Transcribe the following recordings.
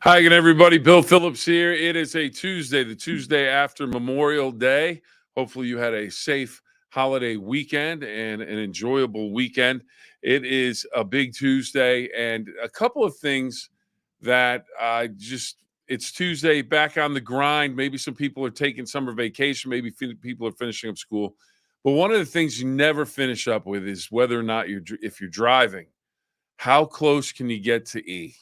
Hi again, everybody. Bill Phillips here. It is a Tuesday, the Tuesday after Memorial Day. Hopefully, you had a safe holiday weekend and an enjoyable weekend. It is a big Tuesday, and a couple of things that it's Tuesday, back on the grind. Maybe some people are taking summer vacation, maybe people are finishing up school. But one of the things you never finish up with is whether or not if you're driving, how close can you get to E?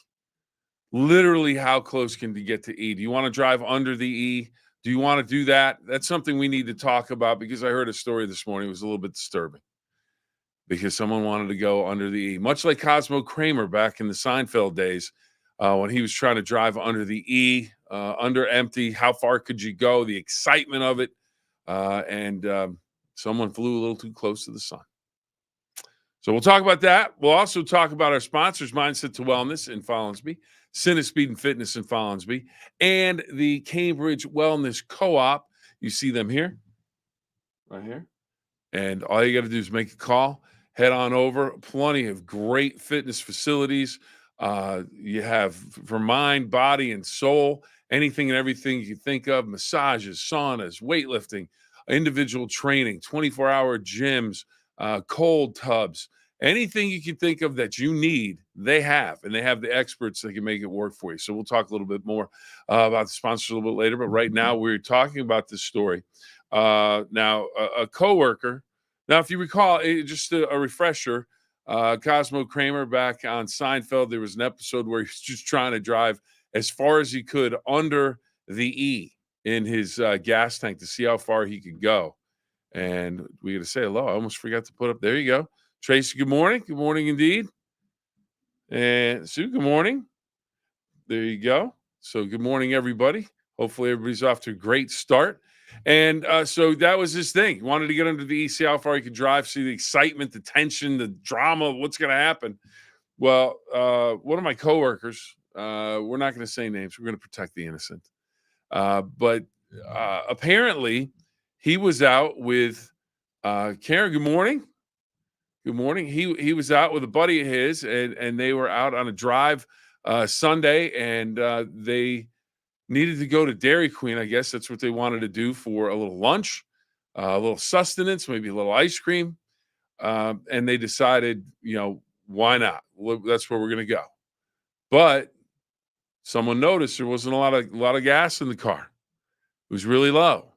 Literally, how close can you get to E? Do you want to drive under the E? Do you want to do that? That's something we need to talk about because I heard a story this morning. It was a little bit disturbing because someone wanted to go under the E, much like Cosmo Kramer back in the Seinfeld days when he was trying to drive under the E, under empty. How far could you go? The excitement of it. And someone flew a little too close to the sun. So we'll talk about that. We'll also talk about our sponsors, Mindset to Wellness in Follinsby, Cinespeed and Fitness in Follinsby, and the Cambridge Wellness Co-op. You see them here, right here. And all you got to do is make a call, head on over. Plenty of great fitness facilities. You have for mind, body, and soul, anything and everything you think of, massages, saunas, weightlifting, individual training, 24-hour gyms, cold tubs, anything you can think of that you need, they have. And they have the experts that can make it work for you. So we'll talk a little bit more about the sponsors a little bit later. But right now, we're talking about this story. Now, a coworker. Now, if you recall, just a refresher, Cosmo Kramer back on Seinfeld, there was an episode where he was just trying to drive as far as he could under the E in his gas tank to see how far he could go. And we got to say hello. I almost forgot to put up. There you go. Tracy, good morning. Good morning indeed. And Sue, good morning. There you go. So good morning, everybody. Hopefully everybody's off to a great start. And so that was his thing. He wanted to get under the E, see how far he could drive, see the excitement, the tension, the drama of what's going to happen. Well, one of my coworkers, we're not going to say names. We're going to protect the innocent. But apparently he was out with Karen. Good morning. Good morning. He was out with a buddy of his, and they were out on a drive Sunday, and they needed to go to Dairy Queen. I guess that's what they wanted to do for a little lunch, a little sustenance, maybe a little ice cream. And they decided, why not? That's where we're going to go. But someone noticed there wasn't a lot of gas in the car. It was really low.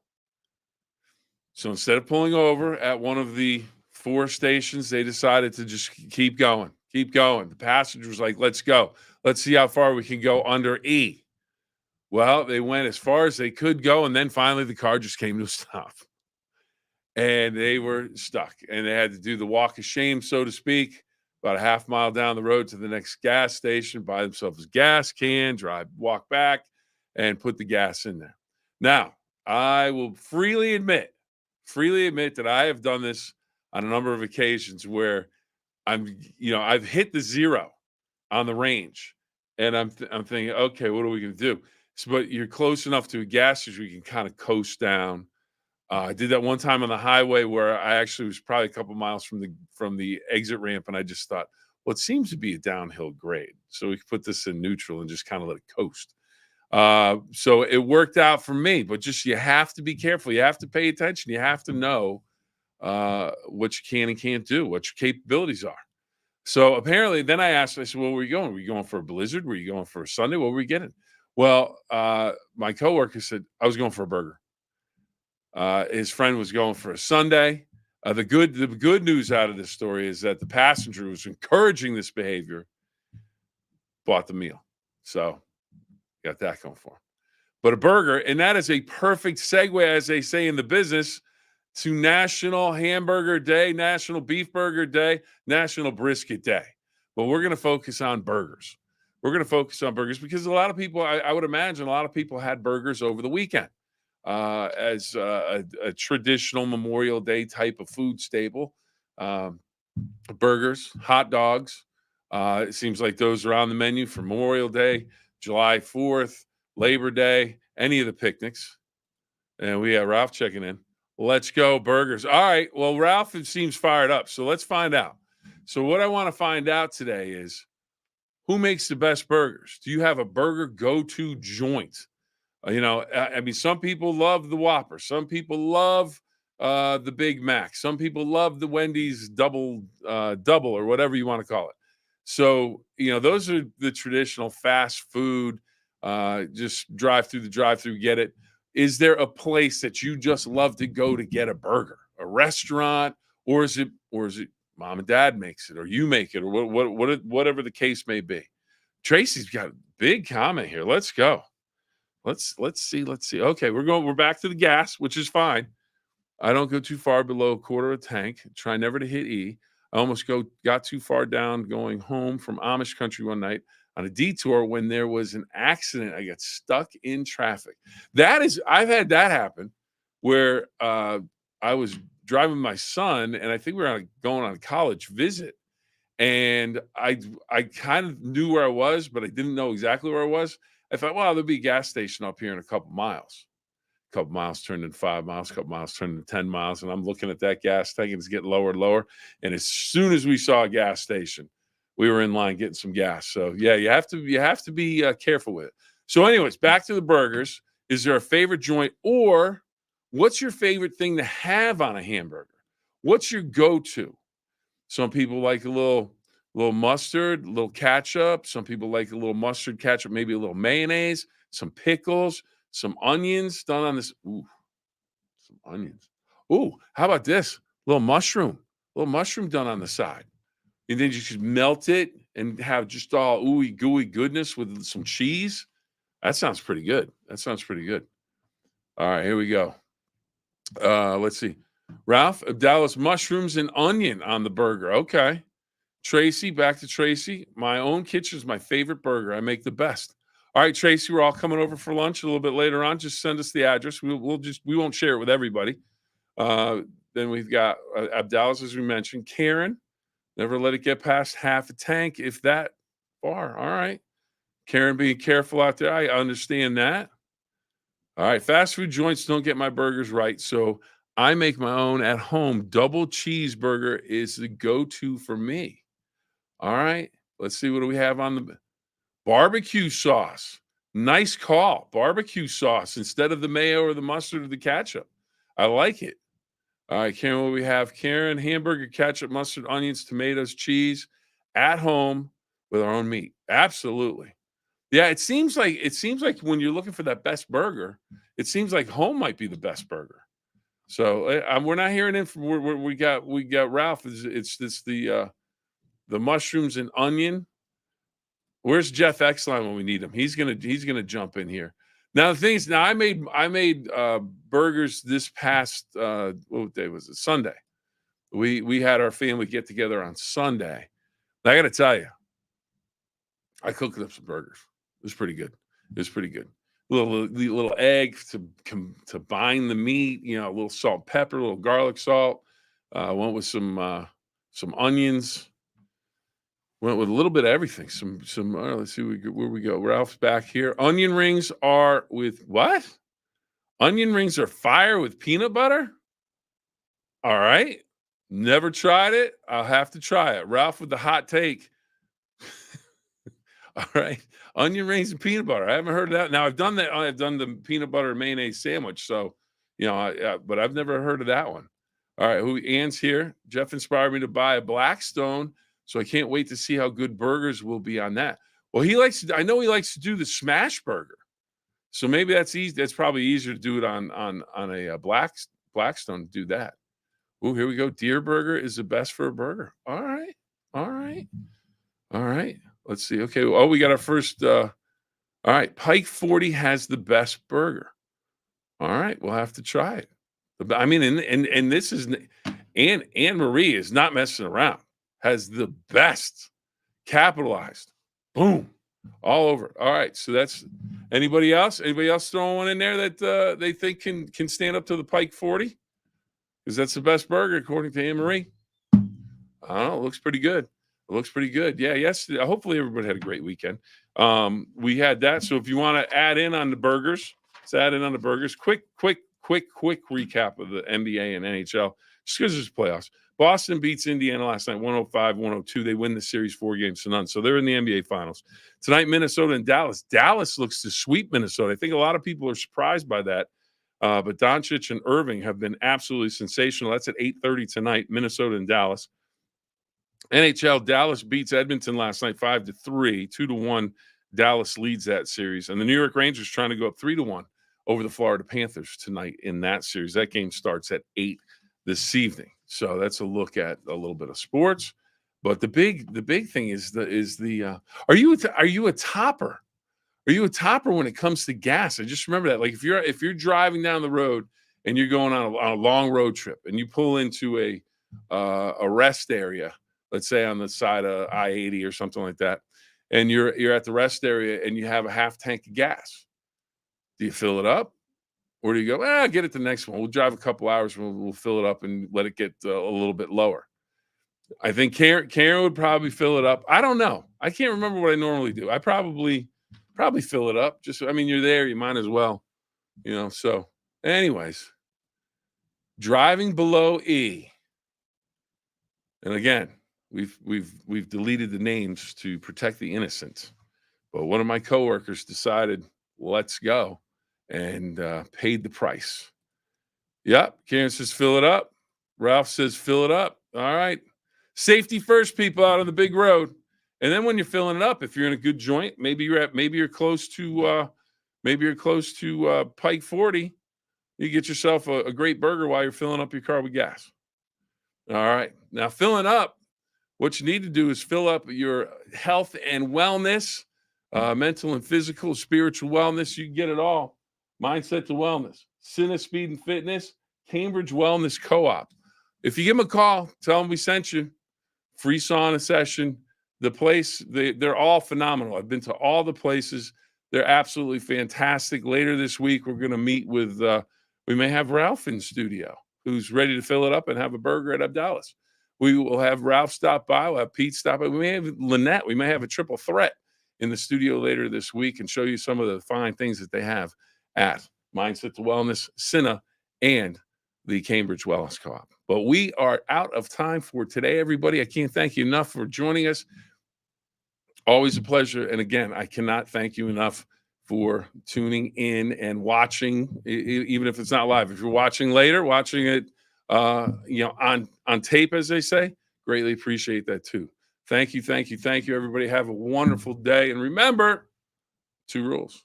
So instead of pulling over at one of the 4 stations, they decided to just keep going. The passenger was like, let's go. Let's see how far we can go under E. Well, they went as far as they could go, and then finally the car just came to a stop. And they were stuck, and they had to do the walk of shame, so to speak, about a half mile down the road to the next gas station, buy themselves a gas can, walk back, and put the gas in there. Now, I will freely admit that I have done this on a number of occasions where I've hit the zero on the range, and I'm thinking, okay, what are we going to do? But you're close enough to a gas station you can kind of coast down. I did that one time on the highway where I actually was probably a couple miles from the exit ramp, and I just thought, well, it seems to be a downhill grade, so we could put this in neutral and just kind of let it coast. So it worked out for me, but just you have to be careful. You have to pay attention. You have to know what you can and can't do, what your capabilities are. So apparently, then I said, well, where are you going? Were you going for a blizzard? Were you going for a Sunday? What were we getting? Well, my coworker said, I was going for a burger. His friend was going for a Sunday. The good news out of this story is that the passenger who was encouraging this behavior bought the meal. So got that going for him. But a burger, and that is a perfect segue, as they say in the business, to National Hamburger Day, National Beef Burger Day, National Brisket Day. But we're going to focus on burgers. We're going to focus on burgers because a lot of people, I would imagine a lot of people had burgers over the weekend as a traditional Memorial Day type of food staple. Burgers, hot dogs. It seems like those are on the menu for Memorial Day, July 4th, Labor Day, any of the picnics. And we have Ralph checking in. Let's go, burgers. All right. Well, Ralph seems fired up. So let's find out. So what I want to find out today is Who makes the best burgers? Do you have a burger go-to joint? I mean, some people love the Whopper. Some people love the Big Mac. Some people love the Wendy's double or whatever you want to call it. So, those are the traditional fast food. Just drive through the drive-through, get it. Is there a place that you just love to go to get a burger? A restaurant, or is it mom and dad makes it, or you make it, or whatever the case may be? Tracy's got a big comment here. Let's go. Let's see. Okay, we're back to the gas, which is fine. I don't go too far below a quarter of a tank. Try never to hit E. I almost got too far down going home from Amish country one night on a detour when there was an accident. I got stuck in traffic. I've had that happen where I was driving my son, and I think we were going on a college visit, and I kind of knew where I was, but I didn't know exactly where I was. I thought, well, there'll be a gas station up here in a couple miles. A couple miles turned into 5 miles, a couple miles turned into 10 miles. And I'm looking at that gas tank, and it's getting lower and lower. And as soon as we saw a gas station, we were in line getting some gas. So yeah, you have to be careful with it. So anyways, back to the burgers. Is there a favorite joint, or what's your favorite thing to have on a hamburger? What's your go-to? Some people like a little mustard, a little ketchup. Some people like a little mustard, ketchup, maybe a little mayonnaise, some pickles, some onions done on this. Ooh, some onions. Ooh, how about this? A little mushroom done on the side. And then you just melt it and have just all ooey gooey goodness with some cheese. That sounds pretty good. All right, here we go. Let's see. Ralph, Dallas, mushrooms and onion on the burger. Okay. Tracy, back to Tracy. My own kitchen is my favorite burger. I make the best. All right, Tracy, we're all coming over for lunch a little bit later on. Just send us the address. We won't share it with everybody. Then we've got Abdallas, as we mentioned. Karen, never let it get past half a tank, if that far. All right. Karen, being careful out there. I understand that. All right, fast food joints don't get my burgers right, so I make my own at home. Double cheeseburger is the go-to for me. All right, let's see, what do we have on the barbecue sauce? Nice call, barbecue sauce instead of the mayo or the mustard or the ketchup. I like it. All right, Karen, what do we have? Karen, hamburger, ketchup, mustard, onions, tomatoes, cheese, at home with our own meat. Absolutely. Yeah, it seems like when you're looking for that best burger, it seems like home might be the best burger. So we're not hearing it from we got Ralph. It's the mushrooms and onion. Where's Jeff Exline when we need him? He's gonna jump in here. Now the thing is, I made burgers this past what day was it? Sunday. We had our family get together on Sunday. I got to tell you, I cooked up some burgers. It was pretty good. Little egg to bind the meat. A little salt, pepper, a little garlic salt. Went with some onions. Went with a little bit of everything. Let's see where we go. Ralph's back here. Onion rings are with what? Onion rings are fire with peanut butter? All right. Never tried it. I'll have to try it. Ralph with the hot take. All right. Onion rings and peanut butter. I haven't heard of that. Now I've done that. I've done the peanut butter and mayonnaise sandwich. So, but I've never heard of that one. All right. Ann's here. Jeff inspired me to buy a Blackstone. So I can't wait to see how good burgers will be on that. Well, I know he likes to do the smash burger. So maybe that's easy. That's probably easier to do it on a Blackstone to do that. Oh, here we go. Deer burger is the best for a burger. All right. Let's see. Okay. Oh, we got our first. All right. Pike 40 has the best burger. All right. We'll have to try it. I mean, and this is Anne Marie is not messing around. Has the best, capitalized. Boom. All over. All right. So that's anybody else? Anybody else throwing one in there that they think can stand up to the Pike 40? Because that's the best burger according to Anne Marie. I don't know. It looks pretty good. Yeah, yes. Hopefully everybody had a great weekend. We had that. So if you want to add in on the burgers, let's add in on the burgers. Quick recap of the NBA and NHL, just because there's playoffs. Boston beats Indiana last night, 105-102. They win the series 4-0. So they're in the NBA Finals. Tonight, Minnesota and Dallas. Dallas looks to sweep Minnesota. I think a lot of people are surprised by that. But Doncic and Irving have been absolutely sensational. That's at 8:30 tonight, Minnesota and Dallas. NHL, Dallas beats Edmonton last night 5-3, 2-1. Dallas leads that series. And the New York Rangers trying to go up 3-1 over the Florida Panthers tonight in that series. That game starts at 8 this evening. So that's a look at a little bit of sports. But the big thing is are you a topper? Are you a topper when it comes to gas? I just remember that. Like if you're driving down the road and you're going on a long road trip and you pull into a rest area, let's say on the side of I-80 or something like that, and you're at the rest area and you have a half tank of gas. Do you fill it up? Or do you go, get it the next one? We'll drive a couple hours and we'll fill it up and let it get a little bit lower. I think Karen would probably fill it up. I don't know. I can't remember what I normally do. I probably fill it up. You're there, you might as well. So anyways, driving below E. And again, we've deleted the names to protect the innocent. But one of my coworkers decided, let's go, and paid the price. Yep. Karen says, fill it up. Ralph says, fill it up. All right. Safety first, people out on the big road. And then when you're filling it up, if you're in a good joint, maybe you're close to Pike 40, you get yourself a great burger while you're filling up your car with gas. All right. Now, filling up, what you need to do is fill up your health and wellness, mental and physical, spiritual wellness. You can get it all. Mindset to wellness, Cinna Speed and Fitness, Cambridge Wellness Co-op. If you give them a call, tell them we sent you. Free sauna session. The place, they're all phenomenal. I've been to all the places. They're absolutely fantastic. Later this week, we're going to meet with, we may have Ralph in studio, who's ready to fill it up and have a burger at Abdallas. We will have Ralph stop by. We'll have Pete stop by. We may have Lynette. We may have a triple threat in the studio later this week and show you some of the fine things that they have at Mindset to Wellness, Cinna, and the Cambridge Wellness Co-op. But we are out of time for today, everybody. I can't thank you enough for joining us. Always a pleasure. And again, I cannot thank you enough for tuning in and watching, even if it's not live. If you're watching later, watching it on tape, as they say, greatly appreciate that too. Thank you, everybody. Have a wonderful day. And remember, 2 rules.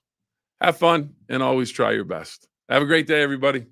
Have fun and always try your best. Have a great day, everybody.